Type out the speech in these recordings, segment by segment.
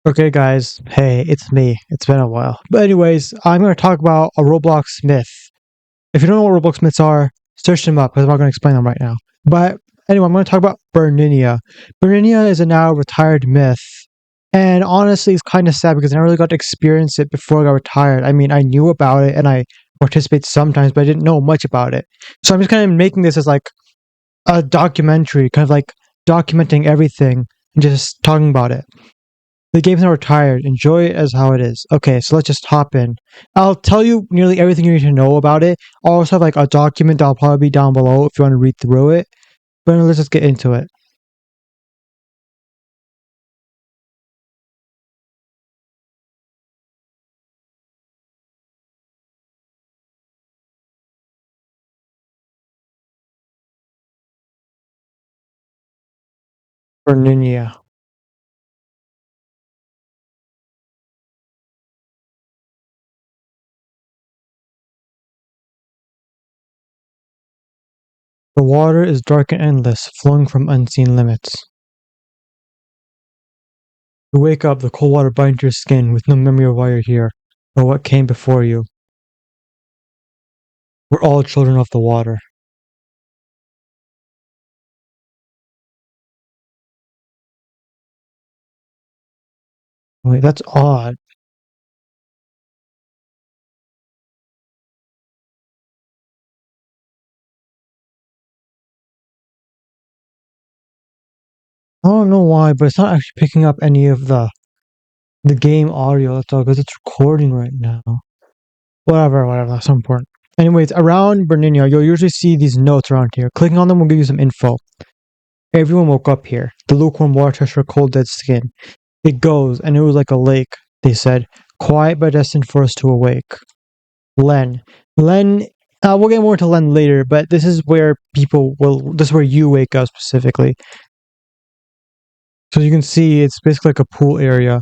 Okay, guys. Hey, it's me. It's been a while. But anyways, I'm going to talk about a Roblox myth. If you don't know what Roblox myths are, search them up because I'm not going to explain them right now. But anyway, I'm going to talk about Burninia. Burninia is a now retired myth. And honestly, it's kind of sad because I never really got to experience it before I got retired. I mean, I knew about it and I participate sometimes, but I didn't know much about it. So I'm just kind of making this as like a documentary, kind of like documenting everything and just talking about it. The game's not retired. Enjoy it as how it is. Okay, so let's just hop in. I'll tell you nearly everything you need to know about it. I'll also have like a document that'll probably be down below if you want to read through it. But let's just get into it. Burninia. The water is dark and endless, flowing from unseen limits. You wake up, the cold water binds your skin with no memory of why you're here, or what came before you. We're all children of the water. Wait, that's odd. I don't know why, but it's not actually picking up any of the game audio. That's all because it's recording right now. Whatever, that's not important. Anyways, around Burninia, you'll usually see these notes around here. Clicking on them will give you some info. Everyone woke up here. The lukewarm water touched her cold, dead skin. It goes, and it was like a lake, they said, quiet but destined for us to awake. Len. Len, we'll get more into Len later, but this is where this is where you wake up specifically. So you can see it's basically like a pool area.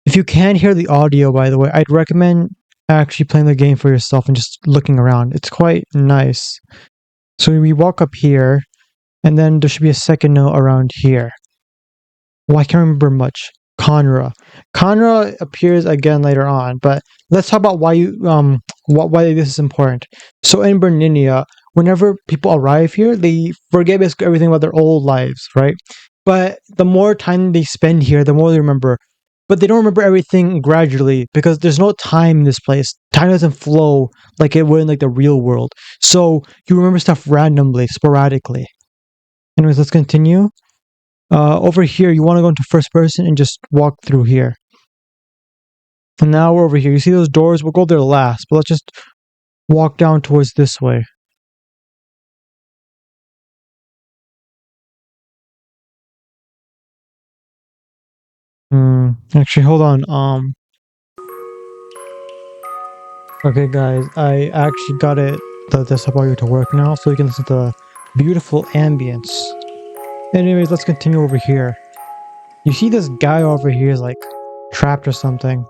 If you can't hear the audio, by the way, I'd recommend actually playing the game for yourself and just looking around. It's quite nice. So we walk up here, and then there should be a second note around here. Well, I can't remember much. Conra. Conra appears again later on, but let's talk about why this is important. So in Berninia, whenever people arrive here, they forget basically everything about their old lives, right? But the more time they spend here, the more they remember. But they don't remember everything gradually because there's no time in this place. Time doesn't flow like it would in like the real world. So you remember stuff randomly, sporadically. Anyways, let's continue. Over here, you want to go into first person and just walk through here. And now we're over here. You see those doors? We'll go there last, but let's just walk down towards this way. Actually, hold on. Okay, guys, I actually got the sub audio to work now, so you can listen to the beautiful ambience. Anyways, let's continue over here. You see this guy over here is like trapped or something.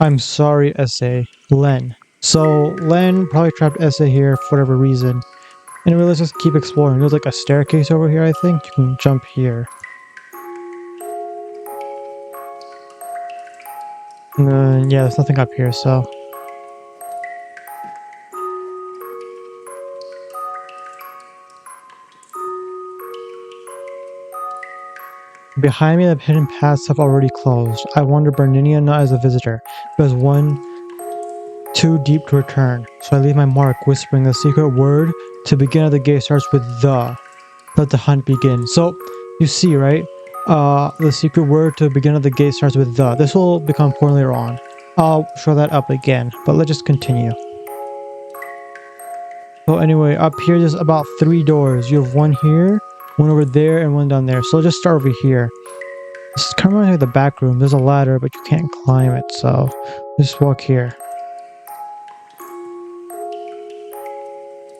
I'm sorry, SA. Len. So Len probably trapped SA here for whatever reason. Anyway, let's just keep exploring. There's like a staircase over here, I think. You can jump here. And then, yeah, there's nothing up here, so. Behind me, the hidden paths have already closed. I wander Burninia not as a visitor, but as one too deep to return. So I leave my mark, whispering the secret word to begin at the gate starts with the. Let the hunt begin. So, you see, right? The secret word to begin at the gate starts with the. This will become important later on. I'll show that up again, but let's just continue. So anyway, up here there's about 3 doors. You have one here, one over there, and one down there. So let's just start over here. This kind of reminds me of the back room. There's a ladder, but you can't climb it, so just walk here.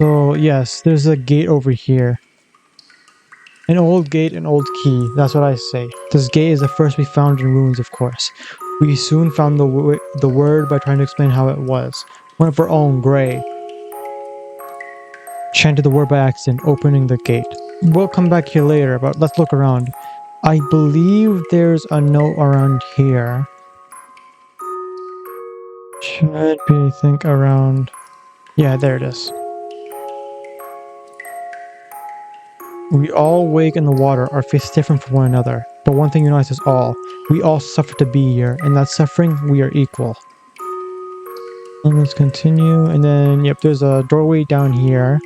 So yes, there's a gate over here. An old gate, an old key. That's what I say. This gate is the first we found in ruins, of course. We soon found the word by trying to explain how it was. One of our own, Gray, chanted the word by accident, opening the gate. We'll come back here later, but let's look around. I believe there's a note around here. Should be, I think, around... Yeah, there it is. We all wake in the water, our faces different from one another. But one thing unites us all. We all suffer to be here. In that suffering, we are equal. And let's continue. And then, yep, there's a doorway down here.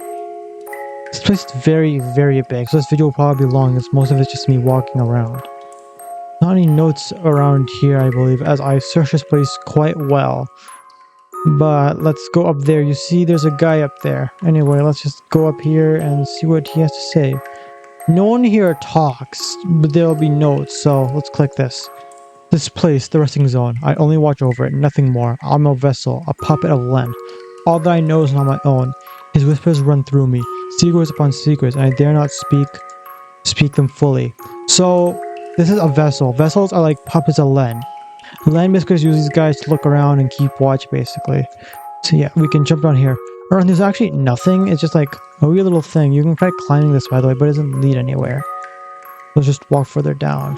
This place is very, very big. So this video will probably be long. It's most of it's just me walking around. Not any notes around here, I believe, as I searched this place quite well. But let's go up there. You see, there's a guy up there. Anyway, let's just go up here and see what he has to say. No one here talks, but there'll be notes, so let's click this. This place, the resting zone. I only watch over it, nothing more. I'm a vessel, a puppet of Len. All that I know is not my own. His whispers run through me, secrets upon secrets, and I dare not speak them fully. So, this is a vessel. Vessels are like puppets of Len. Len basically uses these guys to look around and keep watch, basically. So yeah, we can jump down here. Around there's actually nothing. It's just like a weird little thing. You can try climbing this, by the way, but it doesn't lead anywhere. Let's just walk further down.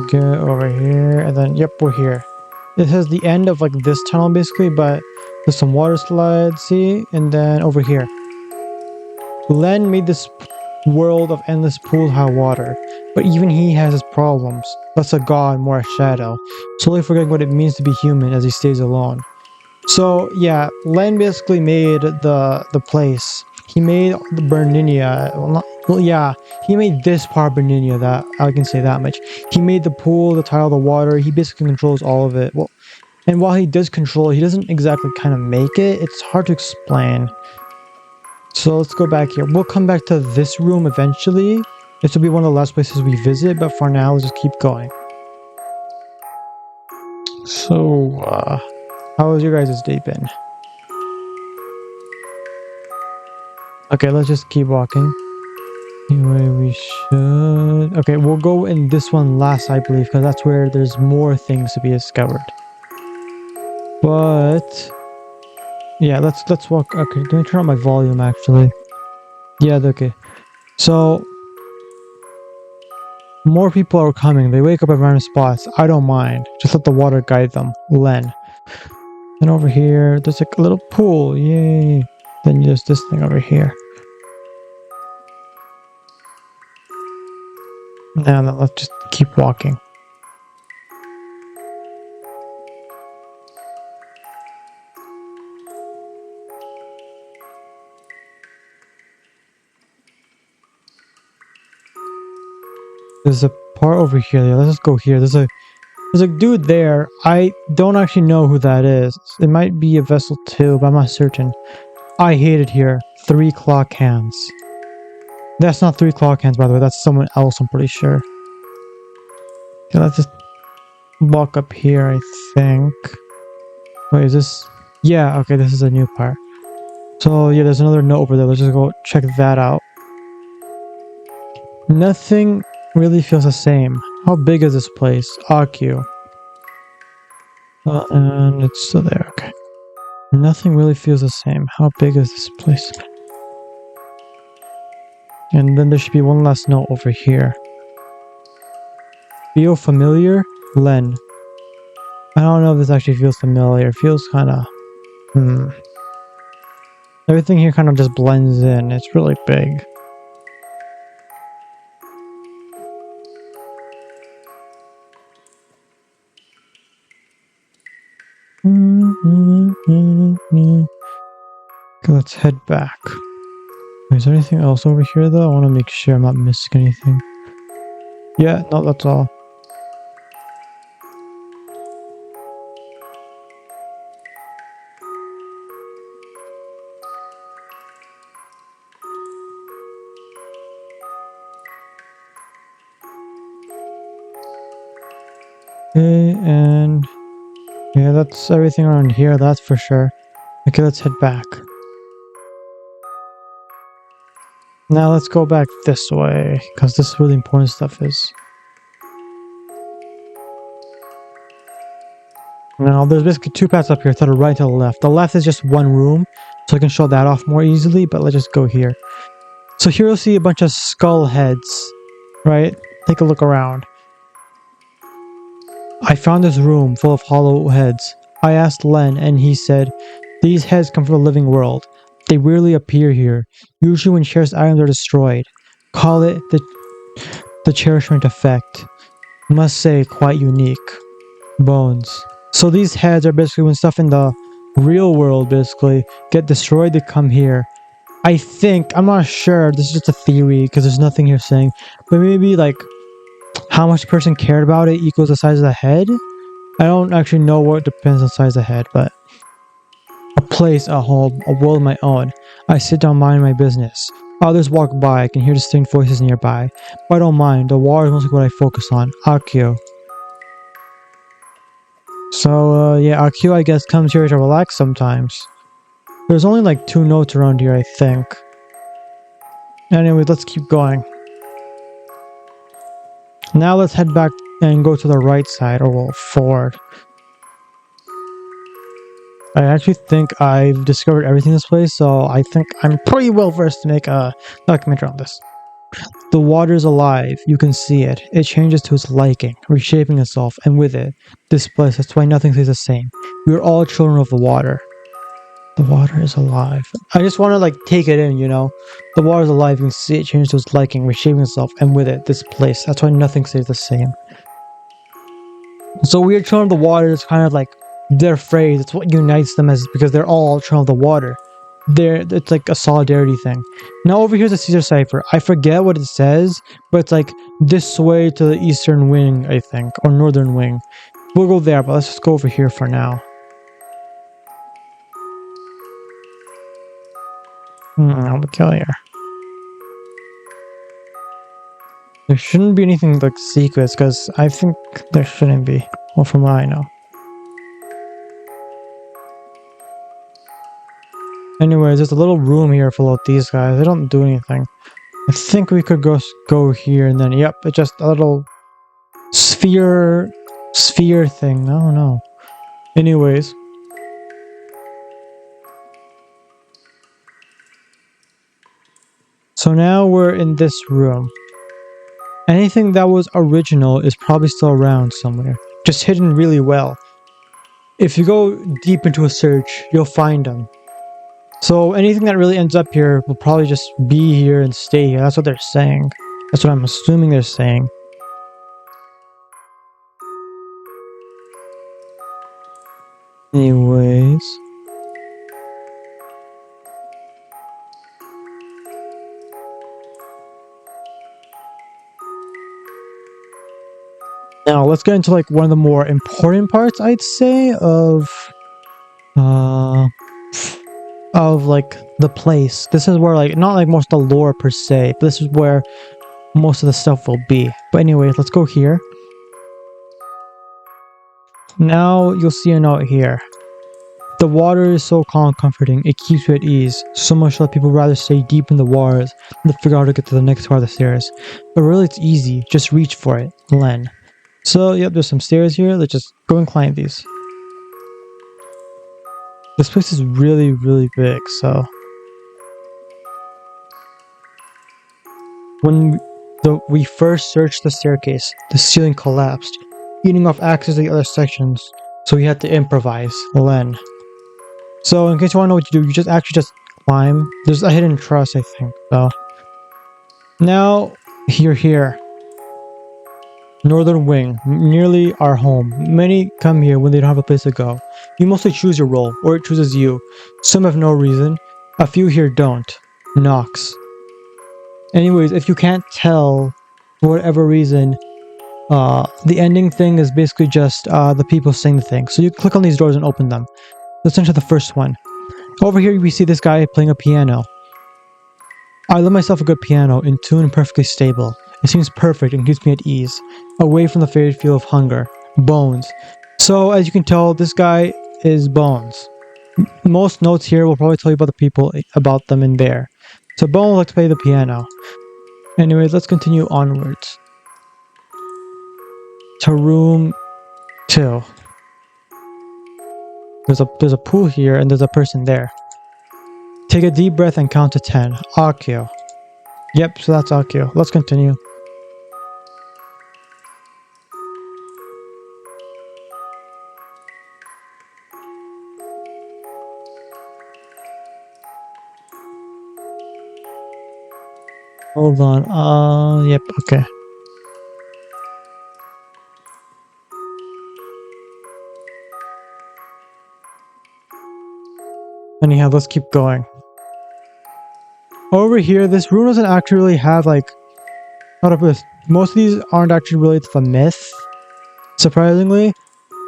Get over here, and then, yep, we're here. This is the end of like this tunnel, basically, but there's some water slides, see? And then over here. Len made this world of endless pools of hot water, but even he has his problems. Less a god, more a shadow, slowly forgetting what it means to be human as he stays alone. So yeah, Len basically made the place. He made the Burninia. He made this part of Burninia, that I can say that much. He made the pool, the tile, the water. He basically controls all of it. Well, and while he does control, he doesn't exactly kind of make it. It's hard to explain. So let's go back here. We'll come back to this room eventually. This will be one of the last places we visit, but for now, let's just keep going. So, how has your guys' day been? Okay, let's just keep walking. Anyway, we should... Okay, we'll go in this one last, I believe, because that's where there's more things to be discovered. But... yeah, let's walk... Okay, let me turn on my volume, actually. Yeah, okay. So... more people are coming. They wake up at random spots. I don't mind. Just let the water guide them. Len. Then over here, there's like a little pool. Yay. Then there's this thing over here. Now let's just keep walking. There's a part over here. Yeah, let's just go here. There's a dude there. I don't actually know who that is. It might be a vessel too, but I'm not certain. I hate it here. 3 clock hands. That's not 3 clock hands, by the way. That's someone else, I'm pretty sure. Okay, let's just walk up here, I think. Wait, is this... yeah, okay, this is a new part. So, yeah, there's another note over there. Let's just go check that out. Nothing really feels the same. How big is this place? AQ. And it's still there, okay. Nothing really feels the same. How big is this place? And then there should be one last note over here. Feel familiar? Len. I don't know if this actually feels familiar. It feels kind of... everything here kind of just blends in. It's really big. Okay, let's head back. Is there anything else over here though? I want to make sure I'm not missing anything. Yeah, no, that's all. Okay, and yeah, that's everything around here, that's for sure. Okay, let's head back. Now let's go back this way, because this is where the important stuff is. Now, there's basically 2 paths up here, to the right and to the left. The left is just one room. so I can show that off more easily, but let's just go here. So here you'll see a bunch of skull heads, right? Take a look around. I found this room full of hollow heads. I asked Len, and he said, these heads come from the living world. They rarely appear here, usually when cherished items are destroyed. Call it the cherishment effect. Must say, quite unique. Bones. So these heads are basically when stuff in the real world basically get destroyed, they come here. I think, I'm not sure, this is just a theory because there's nothing here saying, but maybe like how much the person cared about it equals the size of the head? I don't actually know what depends on the size of the head, but a place, a home, a world of my own. I sit down minding my business. Others walk by, I can hear distinct voices nearby, but I don't mind, the water is mostly what I focus on. Akio. So, yeah, Akio I guess comes here to relax sometimes. There's only like 2 notes around here, I think. Anyway, let's keep going. Now let's head back and go to the right side, or well, forward. I actually think I've discovered everything in this place, so I think I'm pretty well versed to make a documentary on this. The water is alive, you can see it. It changes to its liking, reshaping itself, and with it, displays. That's why nothing stays the same. We are all children of the water. The water is alive. I just want to like take it in, you know? The water is alive, you can see it change to its liking, reshaping itself, and with it, displaced. That's why nothing stays the same. So we are children of the water is kind of like their phrase. It's what unites them as because they're all children of the water. It's like a solidarity thing. Now over here's a Caesar cipher. I forget what it says, but it's like this way to the eastern wing, I think, or northern wing. We'll go there, but let's just go over here for now. I'll kill you. There shouldn't be anything like secrets, because I think there shouldn't be. Well, from what I know. Anyways, there's a little room here full of these guys. They don't do anything. I think we could go here and then, yep, it's just a little sphere thing. I don't know. Anyways. So now we're in this room. Anything that was original is probably still around somewhere. Just hidden really well. If you go deep into a search, you'll find them. So anything that really ends up here will probably just be here and stay here. That's what they're saying. That's what I'm assuming they're saying. Anyways. Now let's get into like one of the more important parts, I'd say, of like the place. This is where like not like most of the lore per se, but this is where most of the stuff will be. But anyways, let's go here. Now you'll see a note here. The water is so calm and comforting, it keeps you at ease, so much that people rather stay deep in the waters than to figure out how to get to the next part of the stairs. But really it's easy, just reach for it. Len. So yep, there's some stairs here, let's just go and climb these. This place is really, really big, so... When we first searched the staircase, the ceiling collapsed, eating off access to the other sections, so we had to improvise. Len. So in case you want to know what you do, you just actually just climb. There's a hidden truss, I think, so... Now, you're here. Northern Wing, nearly our home. Many come here when they don't have a place to go. You mostly choose your role, or it chooses you. Some have no reason. A few here don't. Knox. Anyways, if you can't tell, for whatever reason, the ending thing is basically just the people saying the thing. So you click on these doors and open them. Let's enter the first one. Over here we see this guy playing a piano. I love myself a good piano, in tune and perfectly stable. It seems perfect and keeps me at ease, away from the faded feel of hunger. Bones. So as you can tell, this guy is Bones. Most notes here will probably tell you about the people, about them in there. So Bones likes to play the piano. Anyways, let's continue onwards. To room 2. There's a pool here and there's a person there. Take a deep breath and count to 10. Akio. Yep, so that's Akio. Let's continue. Hold on. Yep, okay. Anyhow, let's keep going. Over here, this room doesn't actually really have, like, how to put this. Most of these aren't actually related to the myth, surprisingly.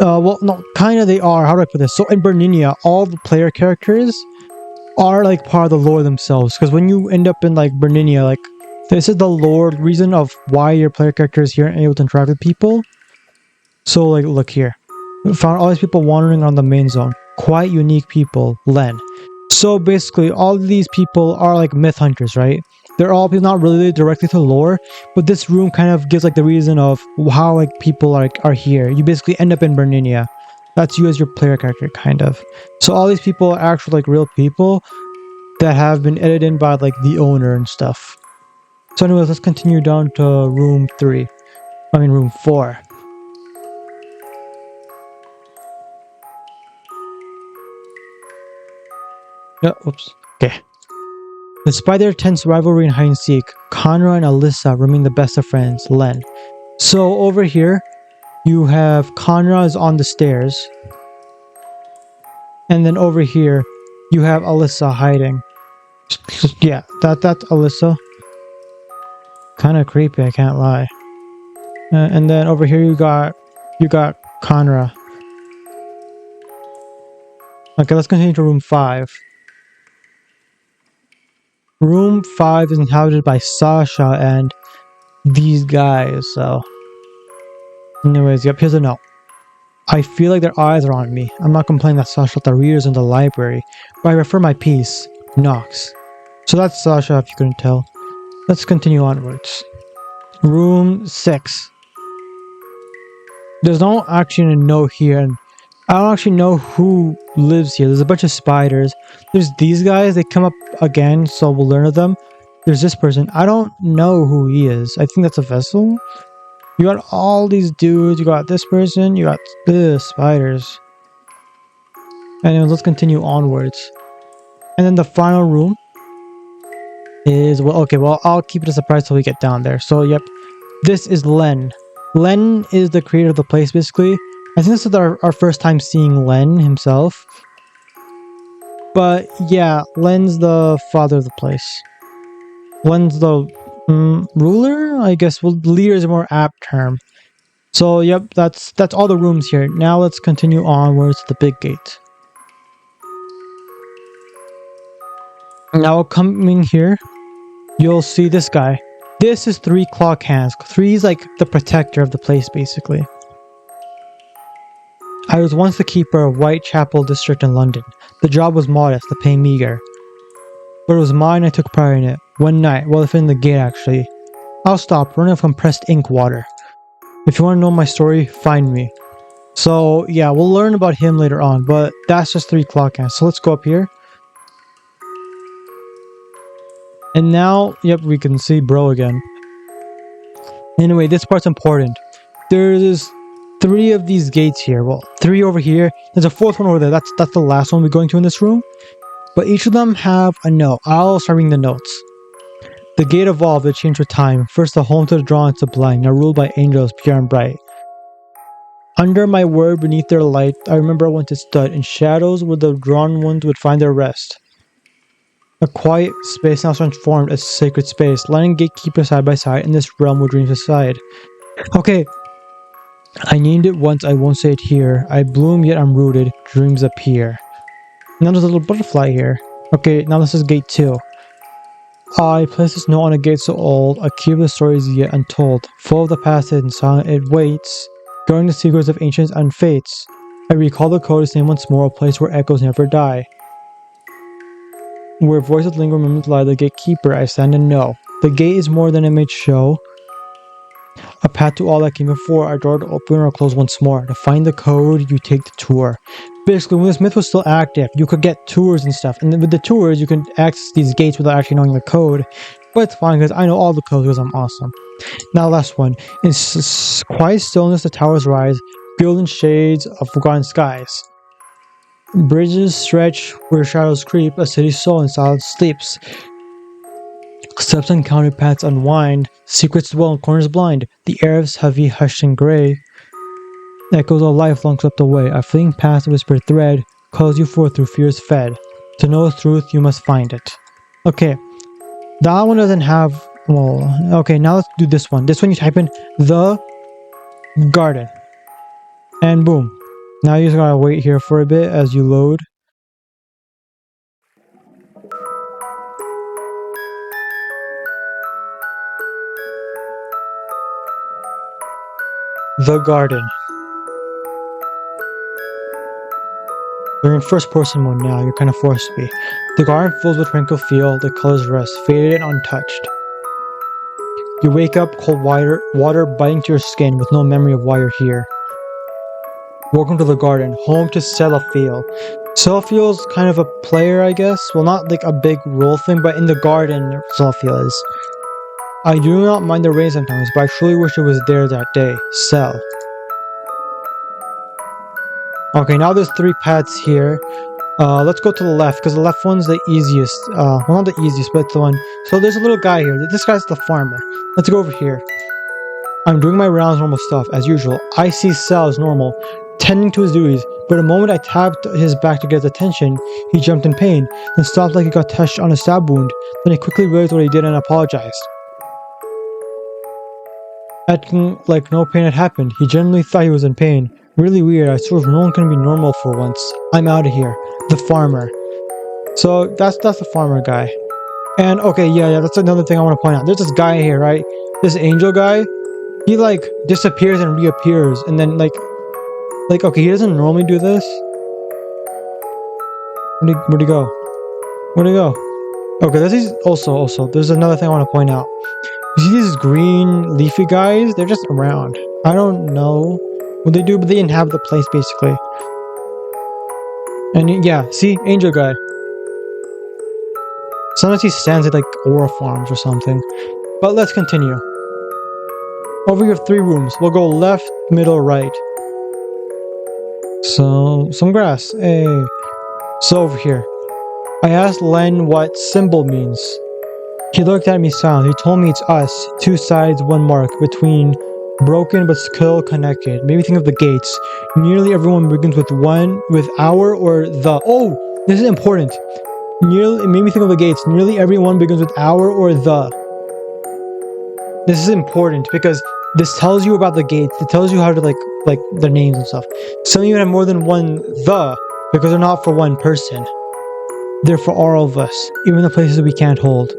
Well, no, kind of they are. How do I put this? So in Burninia, all the player characters are, like, part of the lore themselves. Because when you end up in, like, Burninia, like, this is the lore reason of why your player character is here and able to interact with people. So, like, look here. We found all these people wandering on the main zone. Quite unique people, Len. So basically, all of these people are like myth hunters, right? They're all not related directly to lore, but this room kind of gives like the reason of how like people are here. You basically end up in Burninia. That's you as your player character, kind of. So all these people are actually like real people that have been edited in by like the owner and stuff. So anyways, let's continue down to room 3. I mean room 4. Yeah, oops. Okay. Despite their tense rivalry in hide and seek, Conra and Alyssa remain the best of friends, Len. So over here, you have Conra is on the stairs. And then over here, you have Alyssa hiding. Yeah, that's Alyssa. Kind of creepy, I can't lie. And then over here you got Conra. Okay, let's continue to room 5. Room 5 is inhabited by Sasha and these guys, so... Anyways, yep, here's a note. I feel like their eyes are on me. I'm not complaining that Sasha let the readers in the library, but I refer my piece, Knox. So that's Sasha, if you couldn't tell. Let's continue onwards. Room 6. There's no actually a note here, and I don't actually know who lives here. There's a bunch of spiders. There's these guys, they come up again, so we'll learn of them. There's this person. I don't know who he is. I think that's a vessel. You got all these dudes. You got this person. You got the spiders. Anyways, let's continue onwards. And then the final room is... Well, okay, well, I'll keep it a surprise till we get down there. So, yep. This is Len. Len is the creator of the place, basically. I think this is our first time seeing Len himself. But, yeah, Len's the father of the place. Len's the ruler? I guess. Well, leader is a more apt term. So, yep, that's all the rooms here. Now let's continue onwards to the big gate. Now coming here, you'll see this guy. This is 3 Clock Hands. 3 is like the protector of the place, basically. I was once the keeper of Whitechapel District in London. The job was modest, the pay meager. But it was mine, I took pride in it. One night, while defending the gate actually. I'll stop, running of compressed ink water. If you want to know my story, find me. So, yeah, we'll learn about him later on, but that's just 3 Clock Hands. So let's go up here. And now, yep, we can see bro again. Anyway, this part's important. There's 3 of these gates here. Well, 3 over here. There's a 4th one over there. That's the last one we're going to in this room. But each of them have a note. I'll start reading the notes. The gate evolved, it changed with time. First the home to the drawn and sublime, now ruled by angels pure and bright. Under my word, beneath their light, I remember once it stood. In shadows where the drawn ones would find their rest. A quiet space now transformed as sacred space, letting gatekeepers side by side in this realm where dreams reside. Okay, I named it once, I won't say it here. I bloom yet I'm rooted, dreams appear. Now there's a little butterfly here. Okay, now this is gate 2. I place this note on a gate so old, a key of the stories yet untold, full of the past hidden silent it waits, guarding the secrets of ancients and fates. I recall the code is named once more, a place where echoes never die. Where voices linger, memories lie, the gatekeeper I stand and know. The gate is more than it may show. A path to all that came before, our door to open or close once more. To find the code, you take the tour. Basically, when this myth was still active, you could get tours and stuff. And then with the tours, you can access these gates without actually knowing the code. But it's fine because I know all the codes because I'm awesome. Now, last one. In quiet stillness, the towers rise, veiled in shades of forgotten skies. Bridges stretch where shadows creep, a city soul in silence sleeps. Steps on counter paths unwind, secrets dwell in corners blind. The air is heavy, hushed and gray. Echoes of life long swept away. A fleeting past, a whispered thread, calls you forth through fears fed. To know the truth, you must find it. Okay, that one doesn't have. Well, okay, now let's do this one. This one you type in the garden. And boom. Now you just gotta wait here for a bit as you load. The garden. You're in first person mode now, you're kinda forced to be. The garden fills with tranquil feel, the colors rest, faded and untouched. You wake up, cold water biting to your skin with no memory of why you're here. Welcome to the garden, home to Sellafiel. Sellafiel is kind of a player, I guess. Well, not like a big role thing, but in the garden, Sellafiel is. I do not mind the rain sometimes, but I truly wish it was there that day. Sell. Okay, now there's 3 paths here. Let's go to the left, because the left one's the easiest. Well, not the easiest, but it's the one. So there's a little guy here. This guy's the farmer. Let's go over here. I'm doing my rounds, normal stuff, as usual. I see Sal as normal, tending to his duties, but the moment I tapped his back to get his attention, he jumped in pain, then stopped like he got touched on a stab wound. Then he quickly realized what he did and apologized. Acting like no pain had happened, he genuinely thought he was in pain. Really weird, I swear no one can be normal for once. I'm out of here. The farmer. So that's the farmer guy. And okay, yeah, that's another thing I want to point out. There's this guy here, right? This angel guy. He like disappears and reappears, and then like okay, he doesn't normally do this. Where'd he go? Where'd he go? Okay, this is also. There's another thing I want to point out. You see these green leafy guys? They're just around. I don't know what they do, but they inhabit the place basically. And yeah, see, angel guy. Sometimes he stands at like aura farms or something. But let's continue. Over here, 3 rooms. We'll go left, middle, right. So, some grass. Hey. So over here. I asked Len what symbol means. He looked at me silent. He told me it's us. 2 sides, 1 mark. Between broken but still connected. Made me think of the gates. Nearly everyone begins with our or the. Oh! This is important. It made me think of the gates. Nearly everyone begins with our or the. This is important because this tells you about the gates. It tells you how to like their names and stuff. Some even have more than one the because they're not for one person. They're for all of us, even the places we can't hold.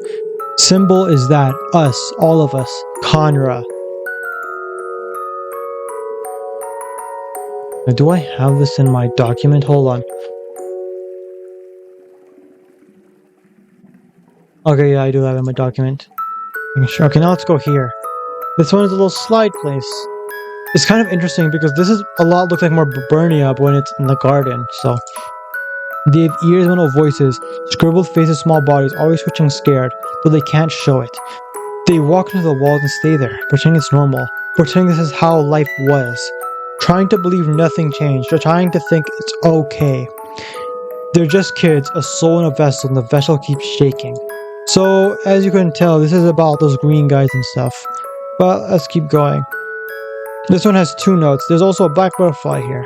Symbol is that us, all of us. Conra. Now, do I have this in my document? Hold on. Okay, yeah, I do have it in my document. Sure. Okay, now let's go here. This one is a little slide place. It's kind of interesting because this is a lot looks like more Burninia when it's in the garden, so. They have ears but no voices, scribbled faces, small bodies, always twitching scared, though they can't show it. They walk into the walls and stay there, pretending it's normal, pretending this is how life was. Trying to believe nothing changed, or trying to think it's okay. They're just kids, a soul in a vessel, and the vessel keeps shaking. So, as you can tell, this is about those green guys and stuff. But let's keep going. This one has 2 notes. There's also a black butterfly here.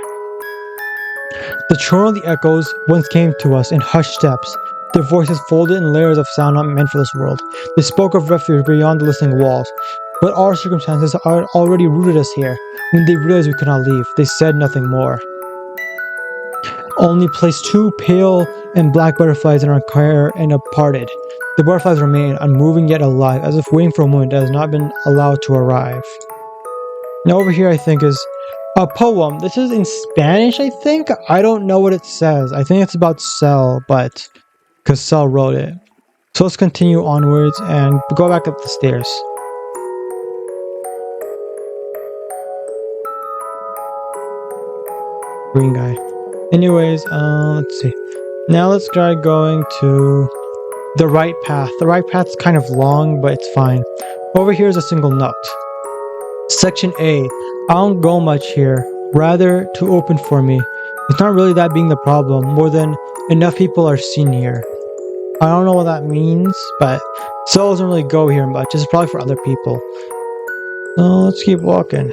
The churn of the echoes once came to us in hushed steps, their voices folded in layers of sound not meant for this world. They spoke of refuge beyond the listening walls, but our circumstances had already rooted us here. When they realized we could not leave, they said nothing more. Only placed 2 pale and black butterflies in our car and departed. The butterflies remain, unmoving yet alive, as if waiting for a moment that has not been allowed to arrive. Now over here I think is a poem. This is in Spanish, I think? I don't know what it says. I think it's about Cell, but because Cell wrote it. So let's continue onwards and go back up the stairs. Green guy. Anyways, let's see. Now let's try going to the right path. The right path's kind of long, but it's fine. Over here is a single note. Section A. I don't go much here. Rather too open for me. It's not really that being the problem. More than enough people are seen here. I don't know what that means, but Cell doesn't really go here much. This is probably for other people. So let's keep walking.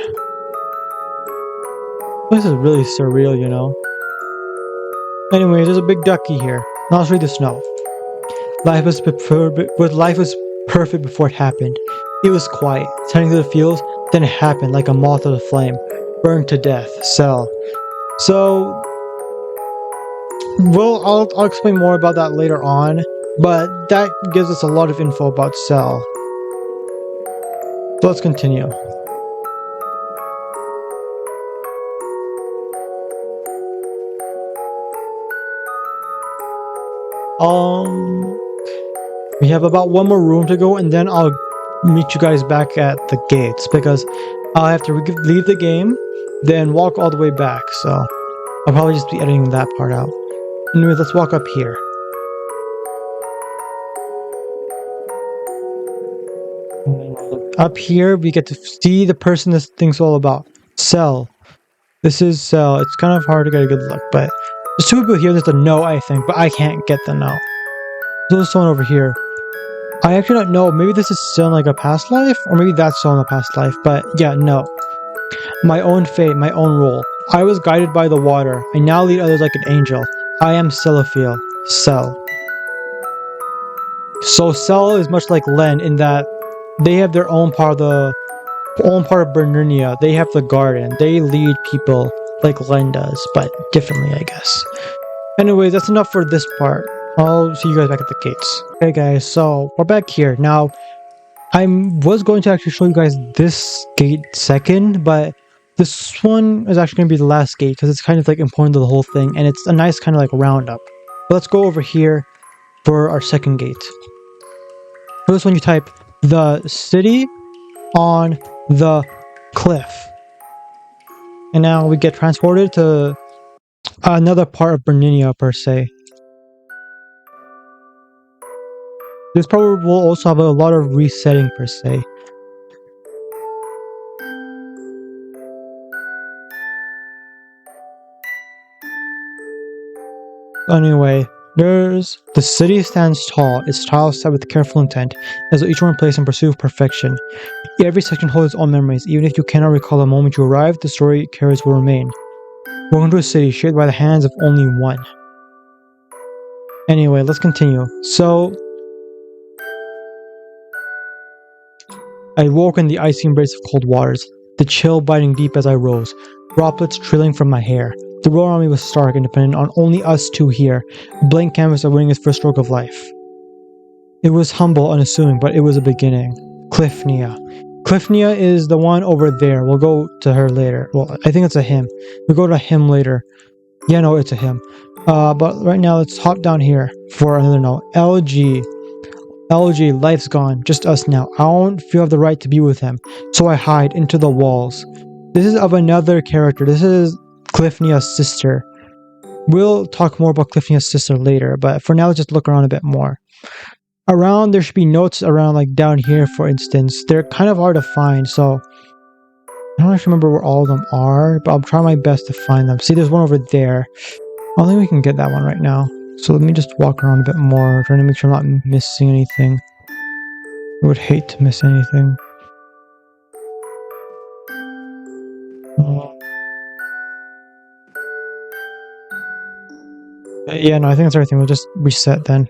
This is really surreal, you know. Anyways, there's a big ducky here. Now let's read the snow. Life was perfect before it happened. It was quiet, turning to the fields. Then it happened, like a moth to the flame, burned to death. Cell. So, well, I'll explain more about that later on. But that gives us a lot of info about Cell. So let's continue. We have about one more room to go, and then I'll meet you guys back at the gates because I'll have to leave the game, then walk all the way back. So I'll probably just be editing that part out. Anyway, let's walk up here. Up here, we get to see the person this thing's all about. Cell. This is Cell. It's kind of hard to get a good look, but there's two people here. There's a no, I think, but I can't get the no. So there's someone over here. I actually don't know. Maybe this is still in like a past life, or maybe that's still in a past life. But yeah, no. My own fate, my own role. I was guided by the water. I now lead others like an angel. I am Celophiel. Cell. So Cell is much like Len in that they have their own part of Burninia. They have the garden. They lead people like Len does, but differently, I guess. Anyways, that's enough for this part. I'll see you guys back at the gates. Okay guys, so we're back here. Now, I was going to actually show you guys this gate second, but this one is actually going to be the last gate because it's kind of like important to the whole thing, and it's a nice kind of like roundup. But let's go over here for our second gate. For this one, you type the city on the cliff. And now we get transported to another part of Burninia per se. This probably will also have a lot of resetting per se. Anyway, there's the city stands tall, its tiles set with careful intent, as though each one placed in pursuit of perfection. Every section holds its own memories. Even if you cannot recall the moment you arrived, the story it carries will remain. Welcome to a city shaped by the hands of only one. Anyway, let's continue. So, I woke in the icy embrace of cold waters, the chill biting deep as I rose, droplets trailing from my hair. The world around me was stark and dependent on only us two here, a blank canvas awaiting its first stroke of life. It was humble, unassuming, but it was a beginning. Cliffnia. Cliffnia is the one over there. We'll go to her later. Well, I think it's a him. We'll go to him later. Yeah, no, it's a him. But right now, let's hop down here for another note. LG, life's gone. Just us now. I don't feel the right to be with him, so I hide into the walls. This is of another character. This is Cliffnia's sister. We'll talk more about Cliffnia's sister later, but for now, let's just look around a bit more. Around, there should be notes around, like down here, for instance. They're kind of hard to find, so I don't actually remember where all of them are, but I'll try my best to find them. See, there's one over there. I don't think we can get that one right now. So let me just walk around a bit more, trying to make sure I'm not missing anything. I would hate to miss anything. Yeah, no, I think that's everything. We'll just reset then.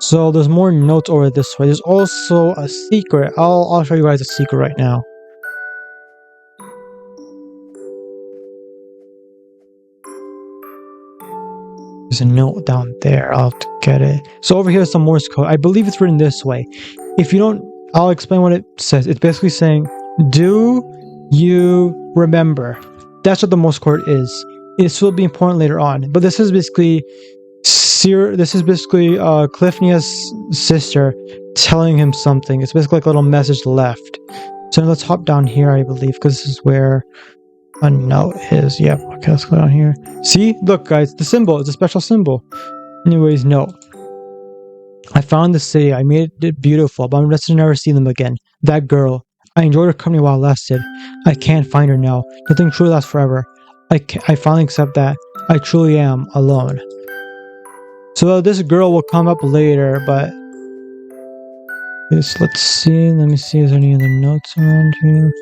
So there's more notes over this way. There's also a secret. I'll show you guys a secret right now. There's a note down there. I'll have to get it. So over here is some Morse code. I believe it's written this way. If you don't, I'll explain what it says. It's basically saying, "Do you remember?" That's what the Morse code is. This will be important later on. But this is basically Cliffnia's sister telling him something. It's basically like a little message left. So let's hop down here, I believe, because this is where a note is. Yep. Okay, let's go down here. See? Look, guys, the symbol. It's a special symbol. Anyways, note. I found the city. I made it beautiful, but I'm destined to never see them again. That girl. I enjoyed her company while it lasted. I can't find her now. Nothing truly lasts forever. I finally accept that. I truly am alone. So this girl will come up later, but let's see. Let me see. Is there any other notes around here?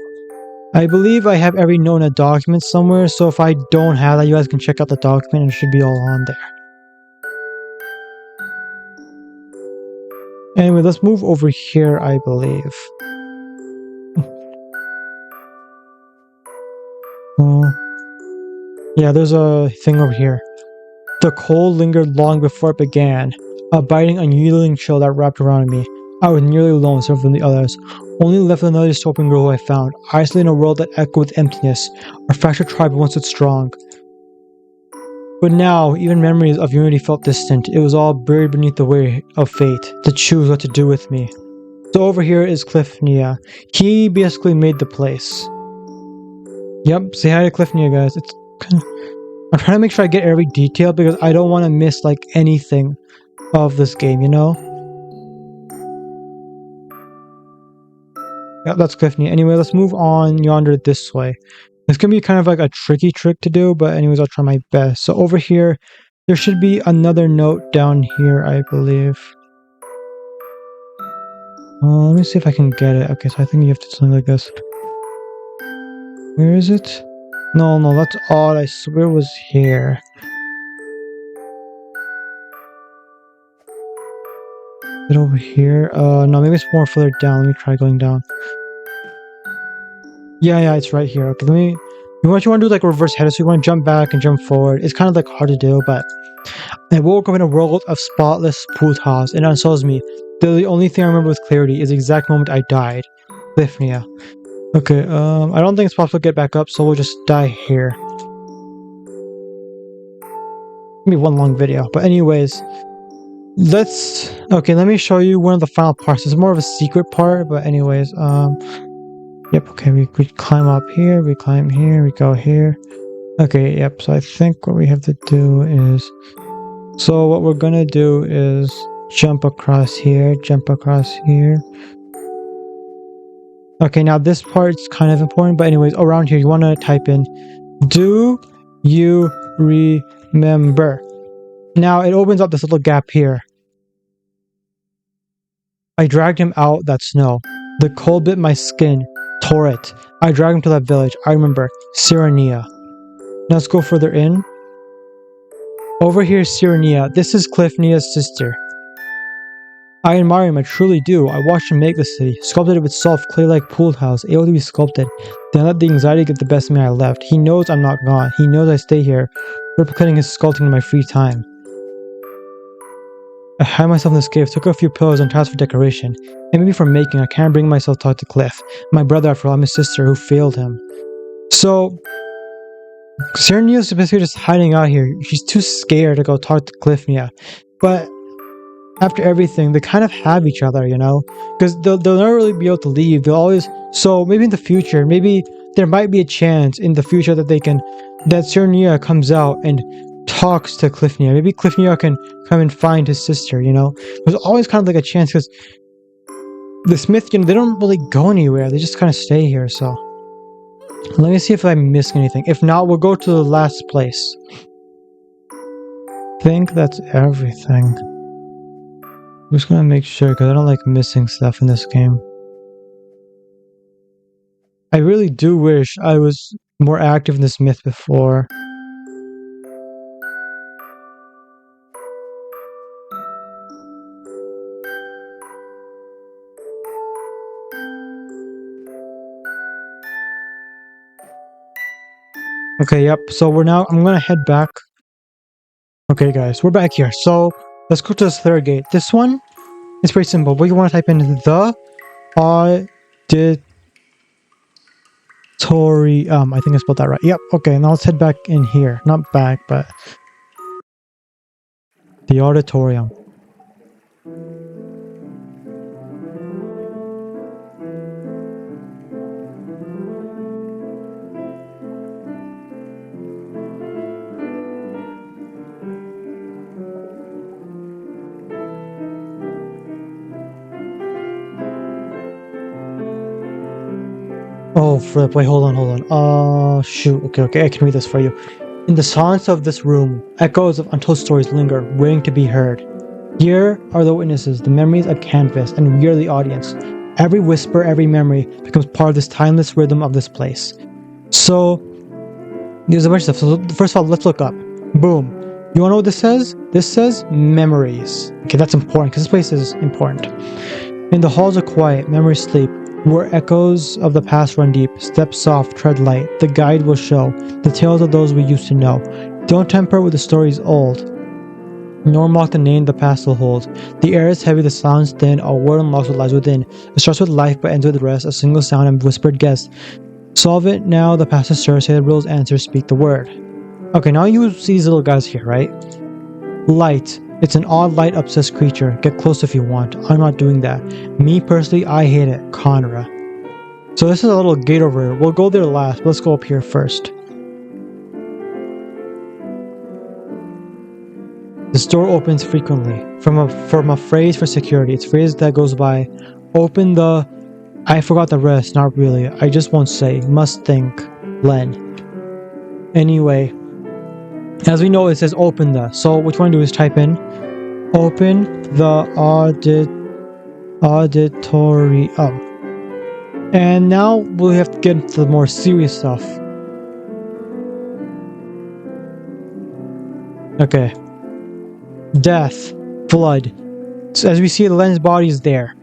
I believe I have every note in a document somewhere, so if I don't have that, you guys can check out the document and it should be all on there. Anyway, let's move over here, I believe. Oh. Yeah, there's a thing over here. The cold lingered long before it began, a biting, unyielding chill that wrapped around me. I was nearly alone, separate from the others, only left with another dystopian girl who I found, isolated in a world that echoed with emptiness. Our fractured tribe once stood strong. But now, even memories of unity felt distant. It was all buried beneath the weight of fate to choose what to do with me. So over here is Cliffnia. He basically made the place. Yep, say hi to Cliffnia, guys. It's kind of, I'm trying to make sure I get every detail because I don't want to miss like anything of this game, you know? Yeah, that's Cliffnia. Anyway, let's move on yonder this way. It's gonna be kind of like a tricky trick to do, but anyways, I'll try my best. So over here, there should be another note down here, I believe. Let me see if I can get it. Okay, so I think you have to do something like this. Where is it? No, that's odd. I swear it was here. Is it over here? No, maybe it's more further down. Let me try going down. Yeah, it's right here. Okay, you want to do like reverse header, so you want to jump back and jump forward. It's kind of like hard to do, but I woke up in a world of spotless putas, and it unsettles me. The only thing I remember with clarity is the exact moment I died. Cliffnia. Okay, I don't think it's possible to get back up, so we'll just die here. Maybe one long video, but anyways, let me show you one of the final parts. It's more of a secret part, but anyways, yep, okay, we climb up here, we climb here, we go here. Okay, yep, so I think what we have to do is, so what we're gonna do is jump across here, jump across here. Okay, now this part's kind of important, but anyways, around here, you want to type in, do you remember? Now, it opens up this little gap here. I dragged him out that snow. The cold bit my skin, tore it. I dragged him to that village. I remember, Sirenia. Now let's go further in. Over here is Sirenia. This is Cliffnia's sister. I admire him, I truly do. I watched him make the city, sculpted it with soft clay-like pooled house, able to be sculpted. Then let the anxiety get the best of me. I left. He knows I'm not gone. He knows I stay here, replicating his sculpting in my free time. I hid myself in this cave, took a few pillows and tiles for decoration, and maybe for making. I can't bring myself to talk to Cliff. My brother, after all, I'm his sister who failed him. So, Serenia's basically just hiding out here. She's too scared to go talk to Cliffnia. But after everything, they kind of have each other, you know? Because they'll never really be able to leave. They'll always... So, maybe in the future, maybe there might be a chance in the future that that Serenia comes out and talks to Cliffnia. Maybe Cliffnia can come and find his sister, you know? There's always kind of like a chance because the Smith, you know, they don't really go anywhere. They just kind of stay here, so... Let me see if I'm missing anything. If not, we'll go to the last place. I think that's everything. I'm just gonna make sure, because I don't like missing stuff in this game. I really do wish I was more active in this myth before. Okay, yep, so I'm gonna head back. Okay guys, we're back here. So, let's go to this third gate. This one is pretty simple. What you want to type in is the auditorium. I think I spelled that right. Yep, okay, now let's head back in here. Not back, but the auditorium. Oh, flip. Wait, hold on. Shoot. Okay, I can read this for you. In the silence of this room, echoes of untold stories linger, waiting to be heard. Here are the witnesses, the memories a canvas, and we are the audience. Every whisper, every memory becomes part of this timeless rhythm of this place. So, there's a bunch of stuff. So, first of all, let's look up. Boom. You wanna know what this says? This says memories. Okay, that's important because this place is important. In the halls of quiet, memories sleep, where echoes of the past run deep. Step soft, tread light. The guide will show the tales of those we used to know. Don't temper with the stories old, nor mock the name the past will hold. The air is heavy, the sounds thin, a word unlocks what lies within. It starts with life but ends with rest, a single sound and whispered guess. Solve it now, the past is sure, say the riddle's answer, speak the word. Okay, now you see these little guys here, right? Light. It's an odd light obsessed creature. Get close if you want. I'm not doing that. Me personally, I hate it. Conra. So this is a little gate over here. We'll go there last, but let's go up here first. This door opens frequently. From a phrase for security. It's a phrase that goes by, open the... I forgot the rest, not really. I just won't say. Must think. Len. Anyway, as we know, it says open the. So what you want to do is type in open the auditorium. And now we have to get into the more serious stuff. Okay. Death. Flood. So as we see, the Len's body is there.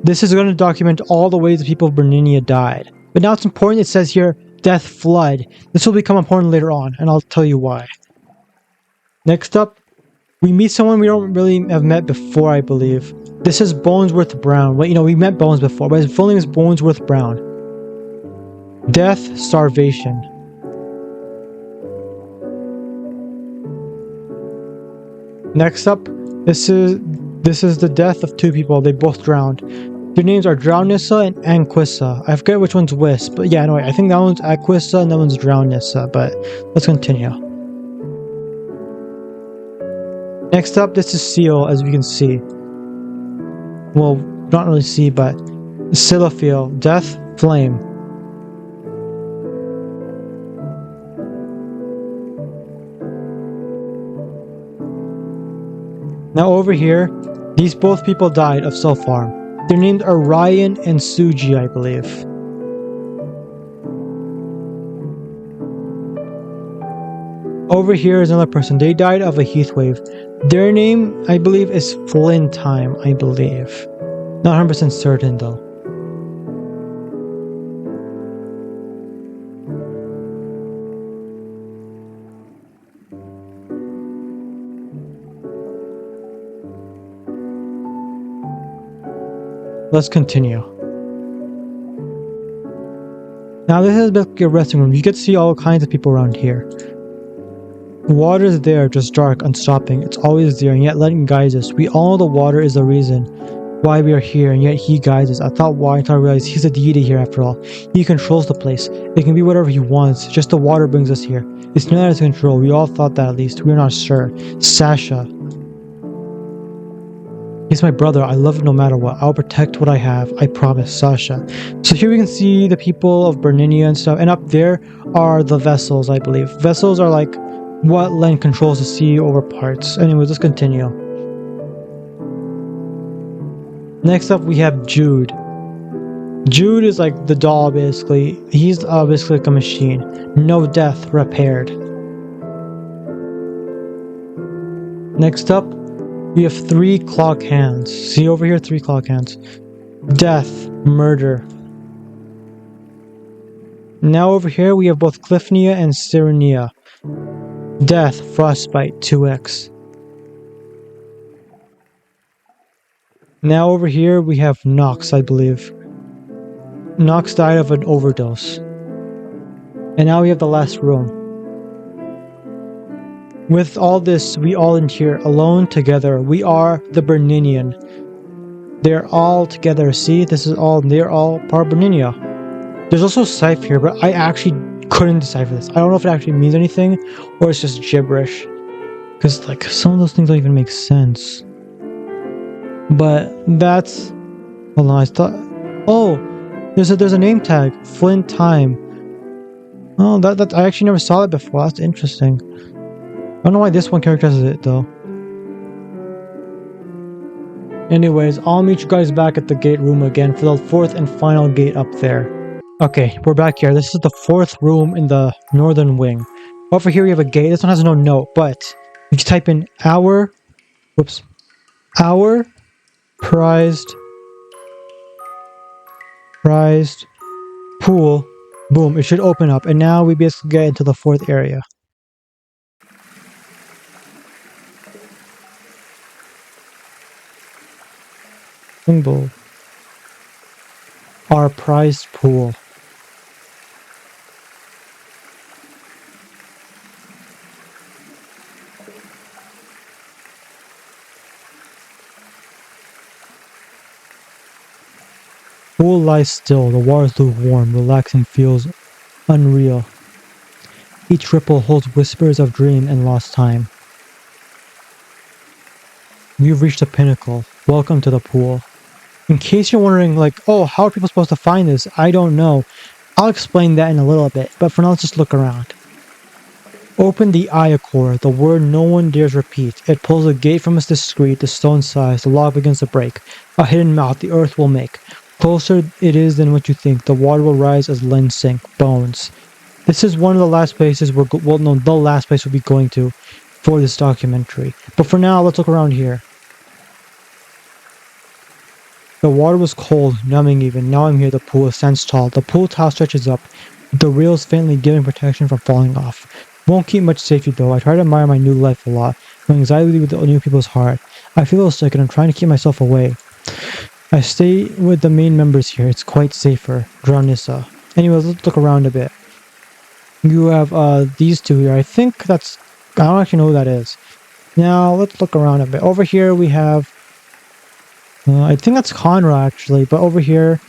This is going to document all the ways the people of Burninia died. But now it's important, it says here, death, flood. This will become important later on, and I'll tell you why. Next up, we meet someone we don't really have met before, I believe. This is Bonesworth Brown. Well, we met Bones before, but his full name is Bonesworth Brown. Death, starvation. Next up, this is the death of two people. They both drowned. Their names are Drownissa and Anquissa. I forget which one's Wisp, but yeah, anyway, I think that one's Anquissa and that one's Drownissa, but let's continue. Next up, this is Seal, as we can see. Well, not really see, but Silophil, Death, Flame. Now over here, these both people died of self-harm. Their names are Ryan and Suji, I believe. Over here is another person. They died of a heatwave. Their name, I believe, is Flintime, I believe. Not 100% certain, though. Let's continue. Now this is basically a resting room. You get to see all kinds of people around here. Water is there, just dark, unstopping. It's always there, and yet letting guide us. We all know the water is the reason why we are here, and yet he guides us. I thought why until I realized he's a deity here after all. He controls the place. It can be whatever he wants. Just the water brings us here. It's not out of control. We all thought that at least. We're not sure. Sasha. He's my brother. I love him no matter what. I'll protect what I have. I promise, Sasha. So here we can see the people of Burninia and stuff. And up there are the vessels, I believe. Vessels are like what Len controls the sea over parts. Anyways, let's continue. Next up, we have Jude. Jude is like the doll, basically. He's basically like a machine. No death, repaired. Next up, we have 3 clock hands. See over here, 3 clock hands. Death, murder. Now over here, we have both Clifnia and Serenia. Death, frostbite, 2x. Now over here, we have Nox, I believe. Nox died of an overdose. And now we have the last room. With all this, we all in here, alone, together. We are the Burninian. They're all together. See, this is all, they're all part of Burninia. There's also Scythe here, but I actually couldn't decipher this. I don't know if it actually means anything, or it's just gibberish. Because, like, some of those things don't even make sense. But that's... Hold on, I thought... Oh! There's a name tag, Flint Time. Oh, that I actually never saw it before. That's interesting. I don't know why this one character has it though. Anyways, I'll meet you guys back at the gate room again for the fourth and final gate up there. Okay, we're back here. This is the fourth room in the northern wing. Over here we have a gate. This one has no note, but if you type in our prized pool, boom, it should open up. And now we basically get into the fourth area. Symbol. Our prized pool. Pool lies still, the water's lukewarm, relaxing feels unreal. Each ripple holds whispers of dream and lost time. We've reached the pinnacle. Welcome to the pool. In case you're wondering, like, oh, how are people supposed to find this? I don't know. I'll explain that in a little bit, but for now, let's just look around. Open the Iacor, the word no one dares repeat. It pulls a gate from its discreet, the stone sighs, the log begins to break. A hidden mouth the earth will make. Closer it is than what you think. The water will rise as lens sink. Bones. This is one of the last places the last place we'll be going to for this documentary. But for now, let's look around here. The water was cold, numbing even. Now I'm here, the pool stands tall. The pool tile stretches up, with the rails faintly giving protection from falling off. Won't keep much safety though. I try to admire my new life a lot. My anxiety with the new people's heart. I feel a little sick and I'm trying to keep myself away. I stay with the main members here. It's quite safer. Dranissa. Anyways, let's look around a bit. You have these two here. I think that's... I don't actually know who that is. Now, let's look around a bit. Over here we have... I think that's Conra actually, but over here...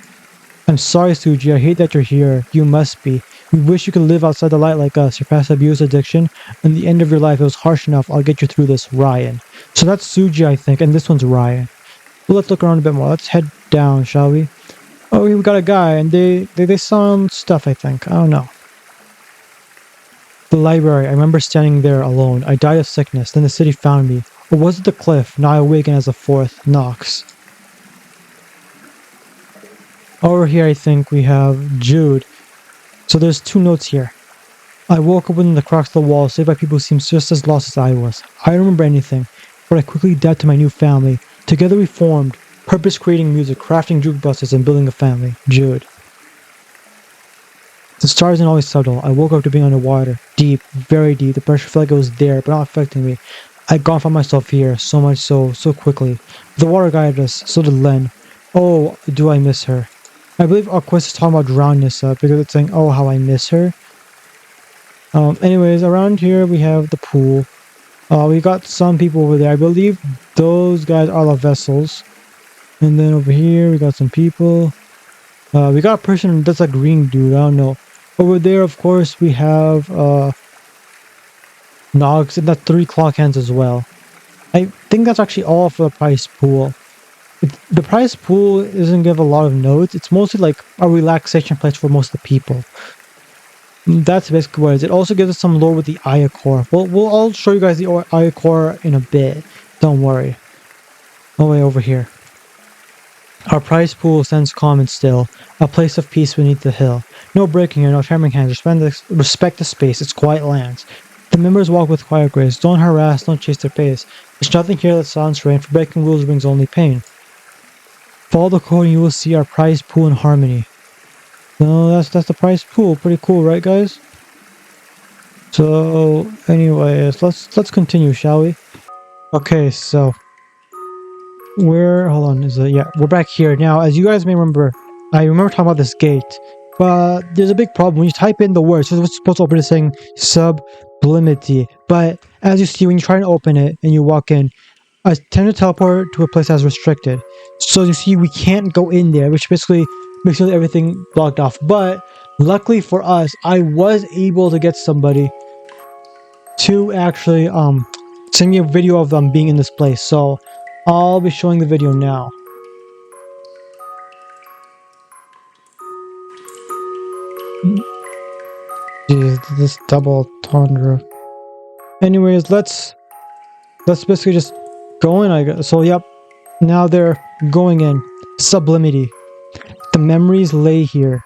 I'm sorry, Suji. I hate that you're here. You must be. We wish you could live outside the light like us. Your past abuse, addiction, and the end of your life. It was harsh enough. I'll get you through this. Ryan. So that's Suji, I think, and this one's Ryan. Well, let's look around a bit more. Let's head down, shall we? Oh, we got a guy, and they sell stuff, I think. I don't know. The library. I remember standing there alone. I died of sickness. Then the city found me. Or was it the cliff? Now I awaken as the fourth knocks. Over here, I think we have Jude. So there's two notes here. I woke up within the cracks of the wall, saved by people who seemed just as lost as I was. I don't remember anything, but I quickly adapted to my new family. Together we formed, purpose creating music, crafting jukebuses, and building a family. Jude. The stars aren't always subtle. I woke up to being underwater. Deep, very deep. The pressure felt like it was there, but not affecting me. I'd gone for myself here, so much so quickly. The water guided us, so did Len. Oh, do I miss her. I believe our quest is talking about Dranissa, because it's saying, oh, how I miss her. Anyways, around here we have the pool. We got some people over there. I believe those guys are the vessels. And then over here we got some people. We got a person that's a green dude, I don't know. Over there, of course, we have Nogs and the 3 clock hands as well. I think that's actually all for the prize pool. The prize pool doesn't give a lot of notes. It's mostly like a relaxation place for most of the people. That's basically what it is. It also gives us some lore with the Iacor. I'll show you guys the Iacor in a bit. Don't worry. Oh, wait, over here. Our prize pool stands calm and still, a place of peace beneath the hill. No breaking here, no shamming hands. Respect the space, it's quiet lands. The members walk with quiet grace. Don't harass, don't chase their pace. There's nothing here that silence reign, for breaking rules brings only pain. Follow the code and you will see our prize pool in harmony. So that's the prize pool. Pretty cool, right, guys? So, anyways, let's continue, shall we? Okay, so hold on, we're back here now. As you guys may remember, I remember talking about this gate, but there's a big problem when you type in the words. So it's supposed to open it saying sublimity, but as you see, when you try to open it and you walk in, I tend to teleport to a place that's restricted. So you see, we can't go in there, which basically makes everything blocked off. But luckily for us, I was able to get somebody to actually send me a video of them being in this place. So I'll be showing the video now. this double tundra. Anyways, let's basically just go in, I guess. So yep, now they're going in. Sublimity. The memories lay here.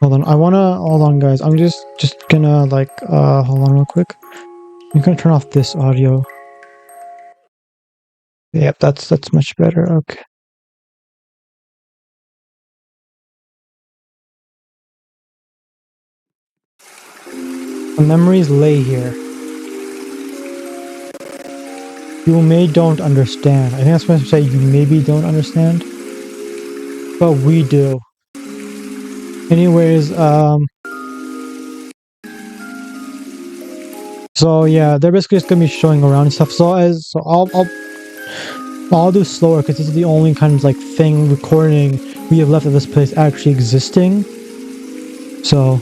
Hold on, hold on guys. I'm just gonna like hold on real quick. I'm gonna turn off this audio. Yep, that's much better. Okay. The memories lay here. You may don't understand. I think that's what I say. You maybe don't understand, but we do. Anyways, so yeah, they're basically just gonna be showing around and stuff. So I'll do slower because this is the only kind of like thing recording we have left of this place actually existing. So.